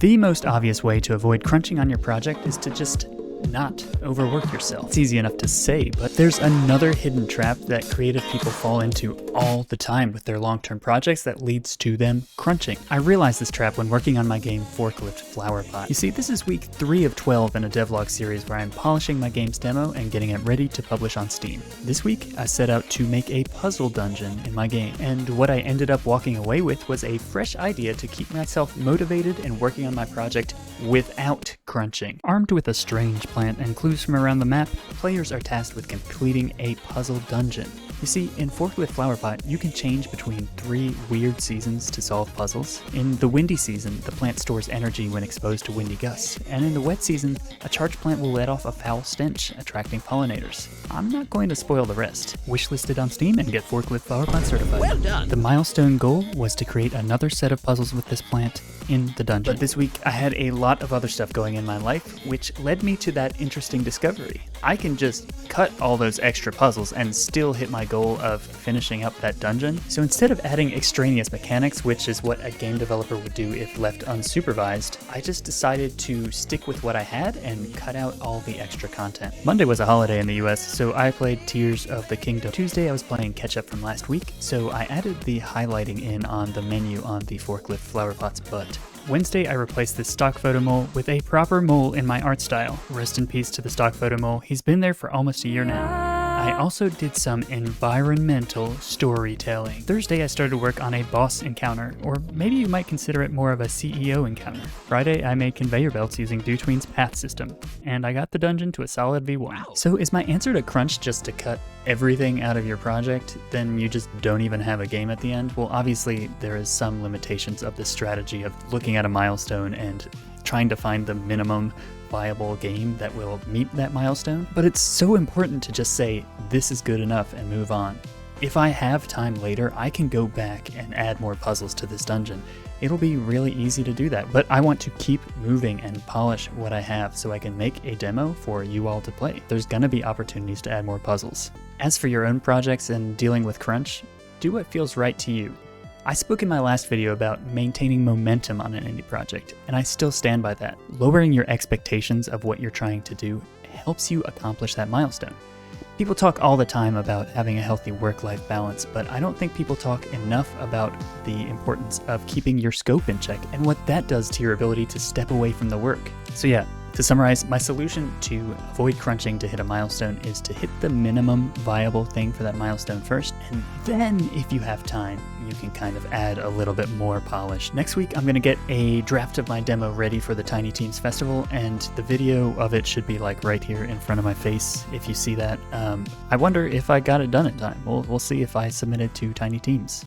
The most obvious way to avoid crunching on your project is to just not overwork yourself. It's easy enough to say, but there's another hidden trap that creative people fall into all the time with their long-term projects that leads to them crunching. I realized this trap when working on my game Forklift Flower Pot. You see, this is week 3 of 12 in a devlog series where I'm polishing my game's demo and getting it ready to publish on Steam. This week, I set out to make a puzzle dungeon in my game, and what I ended up walking away with was a fresh idea to keep myself motivated and working on my project without crunching. Armed with a strange plant and clues from around the map, players are tasked with completing a puzzle dungeon. You see, in Forklift Flower Pot, you can change between 3 weird seasons to solve puzzles. In the windy season, the plant stores energy when exposed to windy gusts, and in the wet season, a charged plant will let off a foul stench, attracting pollinators. I'm not going to spoil the rest. Wishlisted on Steam and get Forklift Flower Pot certified. Well done! The milestone goal was to create another set of puzzles with this plant in the dungeon. But this week, I had a lot of other stuff going in my life, which led me to that interesting discovery. I can just cut all those extra puzzles and still hit my goal of finishing up that dungeon. So instead of adding extraneous mechanics, which is what a game developer would do if left unsupervised, I just decided to stick with what I had and cut out all the extra content. Monday was a holiday in the US, so I played Tears of the Kingdom. Tuesday I was playing catch up from last week, so I added the highlighting in on the menu on the Forklift Flower Pot's butt. Wednesday, I replaced this stock photo mole with a proper mole in my art style. Rest in peace to the stock photo mole. He's been there for almost a year now. I also did some environmental storytelling. Thursday, I started work on a boss encounter, or maybe you might consider it more of a CEO encounter. Friday, I made conveyor belts using Dutween's path system, and I got the dungeon to a solid V1. Wow. So is my answer to crunch just to cut everything out of your project, then you just don't even have a game at the end? Well, obviously there is some limitations of this strategy of looking at a milestone and trying to find the minimum viable game that will meet that milestone, but it's so important to just say, this is good enough and move on. If I have time later, I can go back and add more puzzles to this dungeon. It'll be really easy to do that, but I want to keep moving and polish what I have so I can make a demo for you all to play. There's gonna be opportunities to add more puzzles. As for your own projects and dealing with crunch, do what feels right to you. I spoke in my last video about maintaining momentum on an indie project, and I still stand by that. Lowering your expectations of what you're trying to do helps you accomplish that milestone. People talk all the time about having a healthy work-life balance, but I don't think people talk enough about the importance of keeping your scope in check and what that does to your ability to step away from the work. So yeah, to summarize, my solution to avoid crunching to hit a milestone is to hit the minimum viable thing for that milestone first, and then if you have time, you can kind of add a little bit more polish. Next week, I'm gonna get a draft of my demo ready for the Tiny Teams Festival, and the video of it should be like right here in front of my face if you see that. I wonder if I got it done in time. We'll see if I submit it to Tiny Teams.